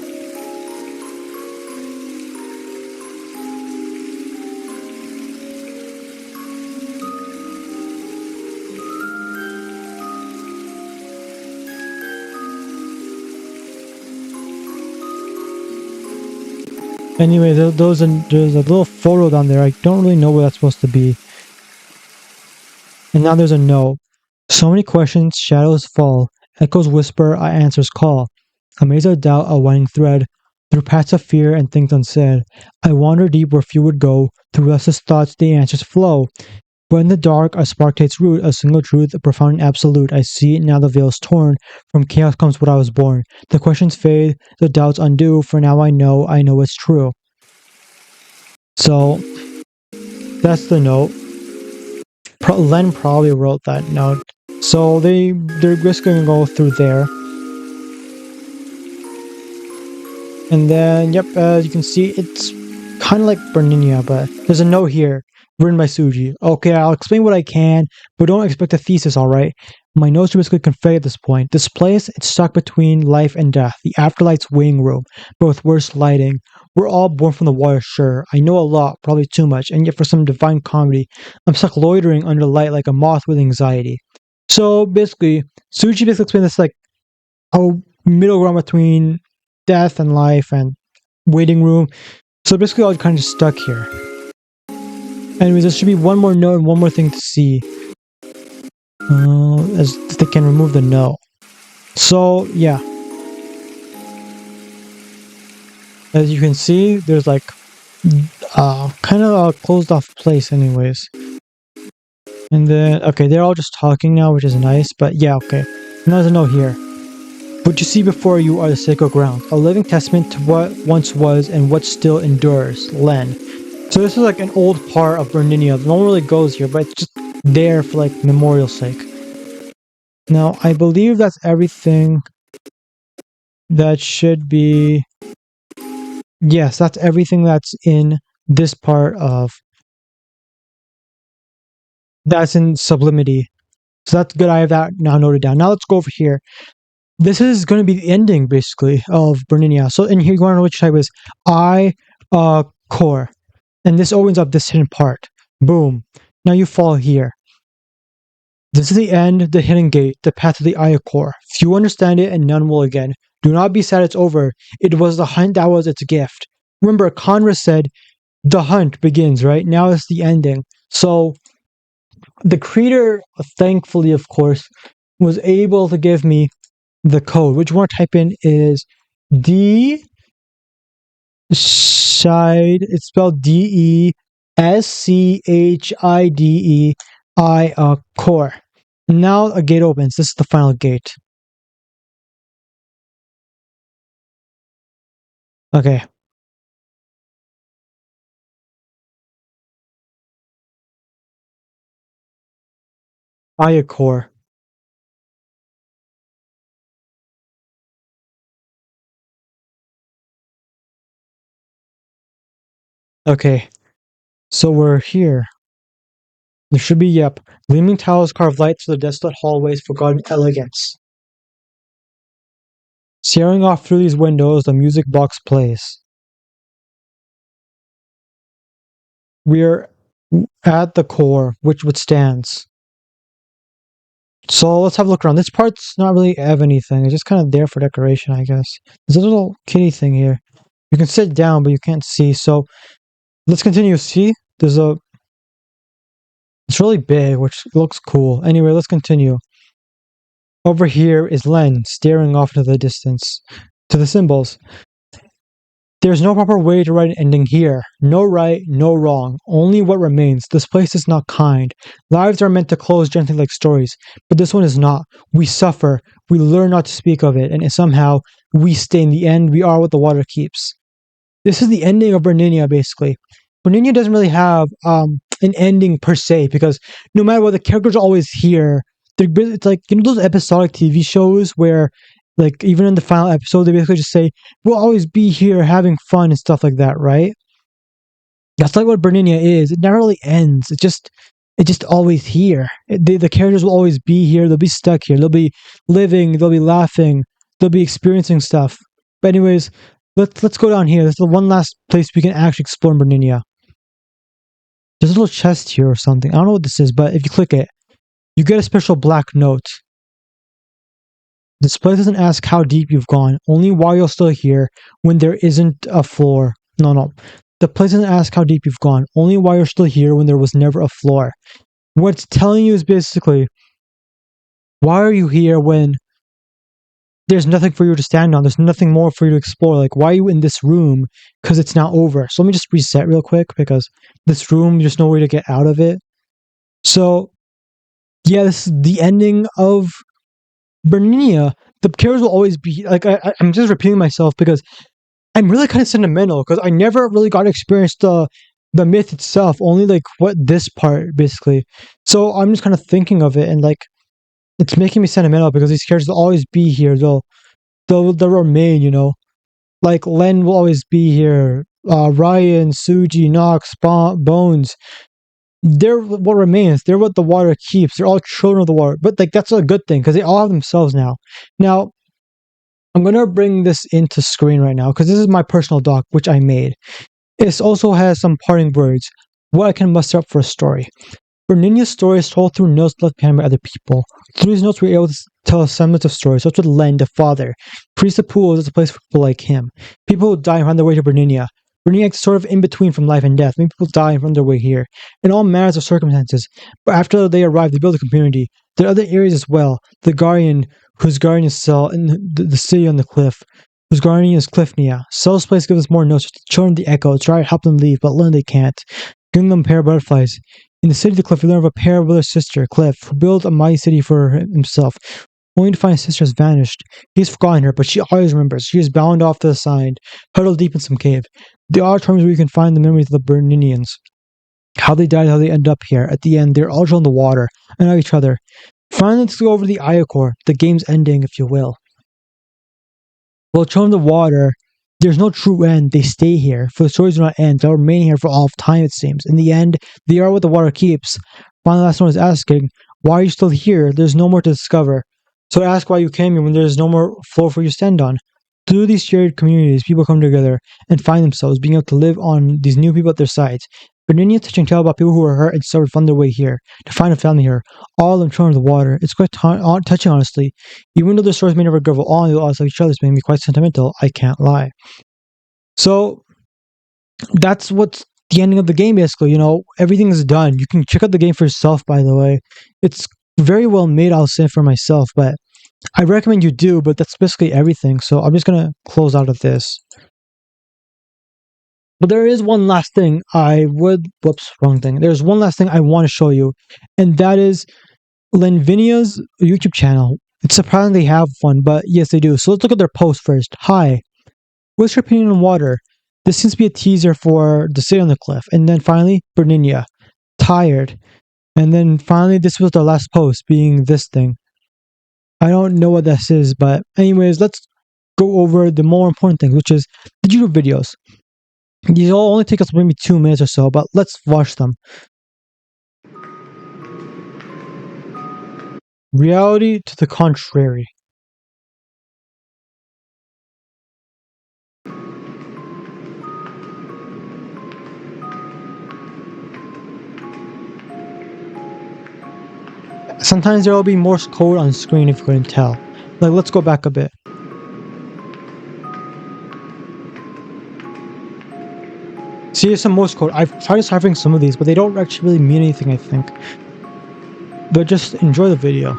Anyway, there's a little photo down there. I don't really know what that's supposed to be. And now there's a no. So many questions, shadows fall. Echoes whisper, answers call. A maze of doubt, a winding thread. Through paths of fear and things unsaid. I wander deep where few would go. Through restless thoughts, the answers flow. But in the dark, a spark takes root, a single truth, a profound and absolute. I see it now, the veil's torn. From chaos comes what I was born. The questions fade, the doubts undo. For now I know it's true. So, that's the note. Len probably wrote that note. So they're just gonna go through there. And then, yep, as you can see, it's kind of like Burninia, but there's a note here written by Suji. Okay, I'll explain what I can, but don't expect a thesis, alright? My notes are basically convey at this point. This place, it's stuck between life and death. The afterlife's waiting room, but with worse lighting. We're all born from the water, sure. I know a lot, probably too much, and yet for some divine comedy, I'm stuck loitering under light like a moth with anxiety. So basically, Suji basically explained this like a middle ground between death and life and waiting room. So basically, I was kind of stuck here. Anyways, there should be one more note and one more thing to see. As they can remove the no. So yeah, as you can see, there's like kind of a closed off place, anyways. And then okay, they're all just talking now, which is nice. But yeah, okay. Now there's a note here. What you see before you are the sacred ground, a living testament to what once was and what still endures. Len. So this is like an old part of Burninia. No one really goes here, but it's just there for like memorial sake. Now, I believe that's everything that should be... Yes, that's everything that's in this part of... That's in Sublimity. So that's good, I have that now noted down. Now let's go over here. This is going to be the ending, basically, of Burninia. So in here, you want to know which type is core. And this opens up this hidden part. Boom. Now you fall here. This is the end, the hidden gate, the path to the Iacor. Few understand it and none will again. Do not be sad it's over. It was the hunt that was its gift. Remember, Conra said, the hunt begins, right? Now it's the ending. So, the creator, thankfully, of course, was able to give me the code, which you want to type in is D Schide. It's spelled DESCHIDEI core. Now a gate opens. This is the final gate. Okay. Iacor. Okay. So we're here. There should be, yep. Gleaming towers carve light through the desolate hallways, forgotten elegance. Staring off through these windows, the music box plays. We're at the core, which withstands. So let's have a look around. This part's not really have anything. It's just kind of there for decoration, I guess. There's a little kitty thing here. You can sit down, but you can't see. So let's continue. See, there's a. It's really big, which looks cool. Anyway, let's continue. Over here is Len staring off into the distance to the symbols. There's no proper way to write an ending here. No right, no wrong. Only what remains. This place is not kind. Lives are meant to close gently like stories, but this one is not. We suffer. We learn not to speak of it, and somehow we stay. In the end, we are what the water keeps. This is the ending of Burninia, basically. Burninia doesn't really have an ending per se, because no matter what, the characters are always here. It's like, you know, those episodic TV shows where, like, even in the final episode, they basically just say, we'll always be here having fun and stuff like that, right? That's like what Burninia is. It never really ends. It's just always here. The characters will always be here. They'll be stuck here. They'll be living. They'll be laughing. They'll be experiencing stuff. But anyways, let's go down here. This is the one last place we can actually explore in Burninia. There's a little chest here or something. I don't know what this is, but if you click it, you get a special black note. This place doesn't ask how deep you've gone, only why you're still here when there isn't a floor. No. The place doesn't ask how deep you've gone, only why you're still here when there was never a floor. What it's telling you is basically, why are you here when there's nothing for you to stand on? There's nothing more for you to explore. Like, why are you in this room? Because it's not over. So let me just reset real quick, because this room, there's no way to get out of it. So, yeah, this is the ending of Burninia. The characters will always be like, I'm just repeating myself because I'm really kind of sentimental, because I never really got to experience the myth itself, only like what this part basically. So I'm just kind of thinking of it, and like, it's making me sentimental because these characters will always be here. They'll remain, you know. Like Len will always be here. Ryan, Suji, Nox, Bones. They're what remains. They're what the water keeps. They're all children of the water. But like, that's a good thing because they all have themselves now. Now, I'm gonna bring this into screen right now because this is my personal doc, which I made. It also has some parting words, what I can muster up for a story. Berninia's story is told through notes left behind by other people. Through these notes, we were able to tell a semblance of stories, such as Len, the father. Priest of Pools is a place for people like him. People who die and find their way to Berninia. Berninia is sort of in between from life and death. Many people die and find their way here, in all manners of circumstances. But after they arrive, they build a community. There are other areas as well. The Guardian, whose guardian is Cell, and the city on the cliff, whose guardian is Cliffnia. Cell's place gives us more notes. Children of the Echo try to help them leave, but learn they can't. Giving them a pair of butterflies. In the city of the cliff, we learn of a pair with their sister, Cliff, who built a mighty city for himself, only to find his sister has vanished. He has forgotten her, but she always remembers. She is bound off to the side, huddled deep in some cave. There are times where you can find the memories of the Berninians. How they died, how they ended up here. At the end, they're all drawn in the water, and at each other. Finally, let's go over the Iacor, the game's ending, if you will. While children of the water, there's no true end. They stay here. For the stories do not end. They'll remain here for all of time, it seems. In the end, they are what the water keeps. Finally, last one is asking, why are you still here? There's no more to discover. So ask why you came here when there's no more floor for you to stand on. Through these shared communities, people come together and find themselves being able to live on these new people at their sides. Berninian touching tale about people who were hurt and suffered found their way here, to find a family here, all of them children of the water. It's quite touching, honestly. Even though their stories may never go on, they'll also each other's making me quite sentimental, I can't lie. So, that's what's the ending of the game, basically. You know, everything is done. You can check out the game for yourself, by the way. It's very well made, I'll say for myself, but I recommend you do, but that's basically everything. So I'm just going to close out of this. But there is one last thing wrong thing. There's one last thing I want to show you, and that is Lenvinia's YouTube channel. It's surprising they have one, but yes, they do. So let's look at their post first. Hi, what's your opinion on water? This seems to be a teaser for the city on the cliff. And then finally, Burninia. Tired. And then finally, this was their last post, being this thing. I don't know what this is, but anyways, let's go over the more important things, which is the YouTube videos. These will only take us maybe 2 minutes or so, but let's watch them. Reality to the contrary. Sometimes there will be Morse code on screen if you couldn't tell. Like, let's go back a bit. See, here's some Morse code. I've tried deciphering some of these, but they don't actually really mean anything, I think. But just enjoy the video.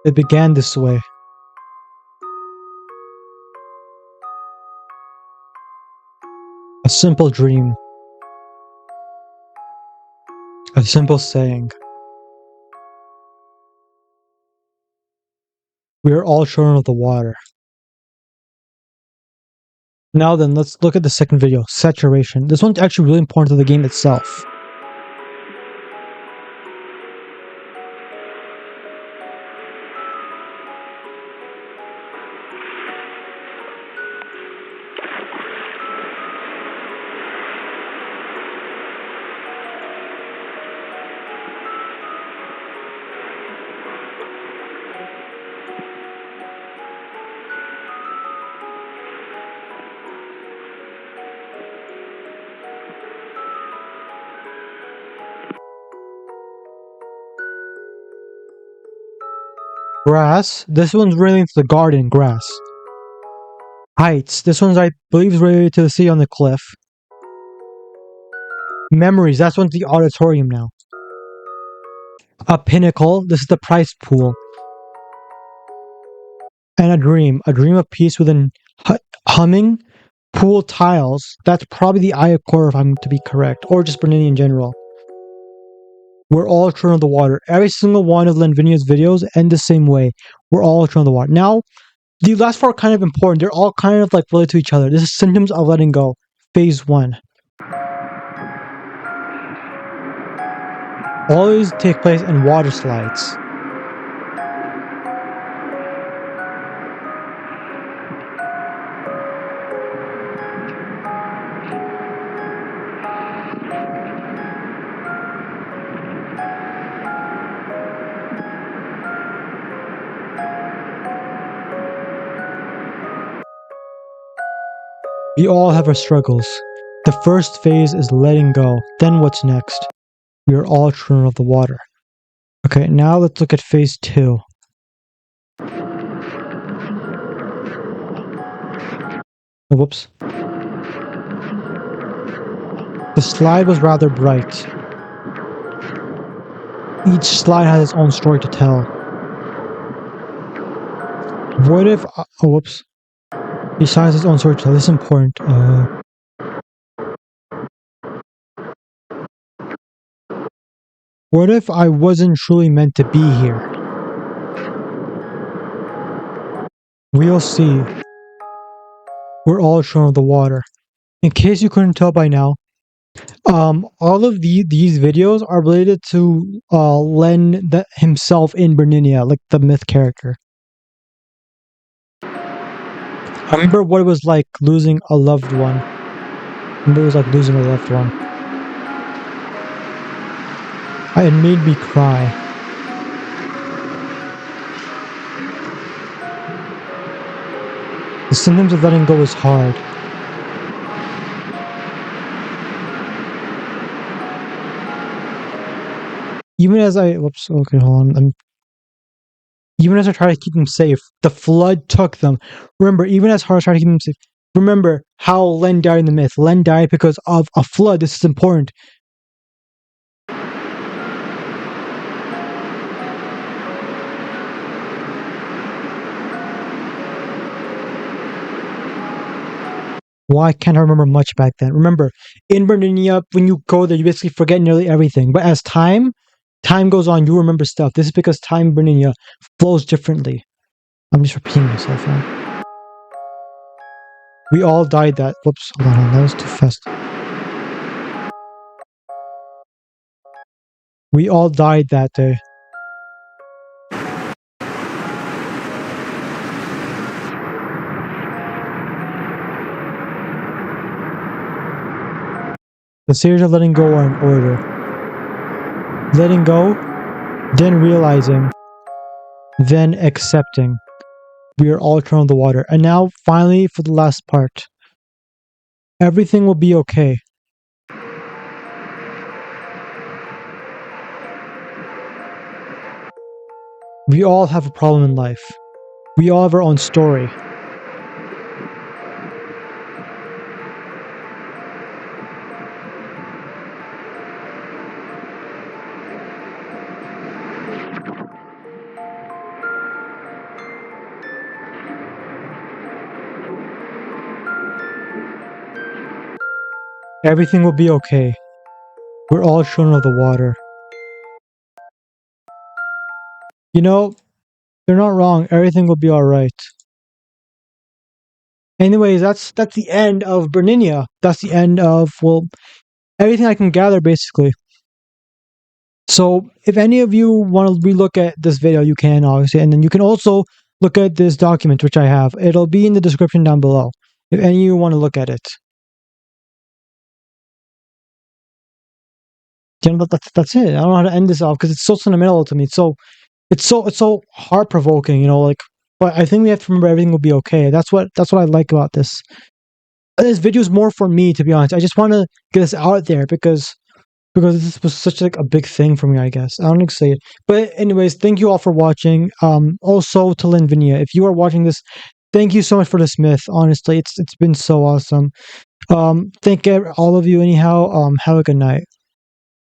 It began this way. A simple dream. A simple saying. We are all children of the water. Now then, let's look at the second video, saturation. This one's actually really important to the game itself. Grass. This one's related to the garden, grass. Heights. This one's, I believe, is related to the sea on the cliff. Memories. That's one's the auditorium now. A pinnacle. This is the prize pool. And a dream. A dream of peace within humming pool tiles. That's probably the Eye of Core, if I'm to be correct. Or just Burninia in general. We're all children of the water. Every single one of Lenvinia's videos end the same way. We're all children of the water. Now, the last four are kind of important. They're all kind of like related to each other. This is symptoms of letting go. Phase 1. All these take place in water slides. We all have our struggles. The first phase is letting go. Then what's next? We are all children of the water. Okay, now let's look at phase 2. Oh, whoops. The slide was rather bright. Each slide has its own story to tell. What if... oh, whoops. Besides its own story to tell, this is important. What if I wasn't truly meant to be here? We'll see. We're all children of the water. In case you couldn't tell by now, all of these videos are related to Len himself in Burninia, like the myth character. I remember what it was like losing a loved one. It was like losing a loved one. It made me cry. The symptoms of letting go is hard. Even as I... whoops, okay, hold on. Even as I try to keep them safe, the flood took them. Remember, even as hard as I try to keep them safe, remember how Len died in the myth. Len died because of a flood. This is important. Why can't I remember much back then? Remember, in Burninia, when you go there, you basically forget nearly everything. But as time goes on, you remember stuff. This is because time in Burninia flows differently. I'm just repeating myself now. We all died that... whoops, hold on, that was too fast. We all died that day. The series of letting go are in order. Letting go, then realizing, then accepting. We are all thrown in the water. And now, finally, for the last part. Everything will be okay. We all have a problem in life. We all have our own story. Everything will be okay. We're all children of the water. You know, they're not wrong. Everything will be alright. Anyways, that's the end of Burninia. That's the end of, well, everything I can gather, basically. So, if any of you want to relook at this video, you can, obviously. And then you can also look at this document, which I have. It'll be in the description down below, if any of you want to look at it. You know, that's it. I don't know how to end this off because it's so sentimental to me. It's so heart provoking, you know. Like, but I think we have to remember everything will be okay. That's what I like about this. This video is more for me, to be honest. I just want to get this out there because this was such like a big thing for me. I guess I don't know say it, but anyways, thank you all for watching. Also to Linvinia, if you are watching this, thank you so much for this myth. Honestly, it's been so awesome. Thank all of you anyhow. Have a good night.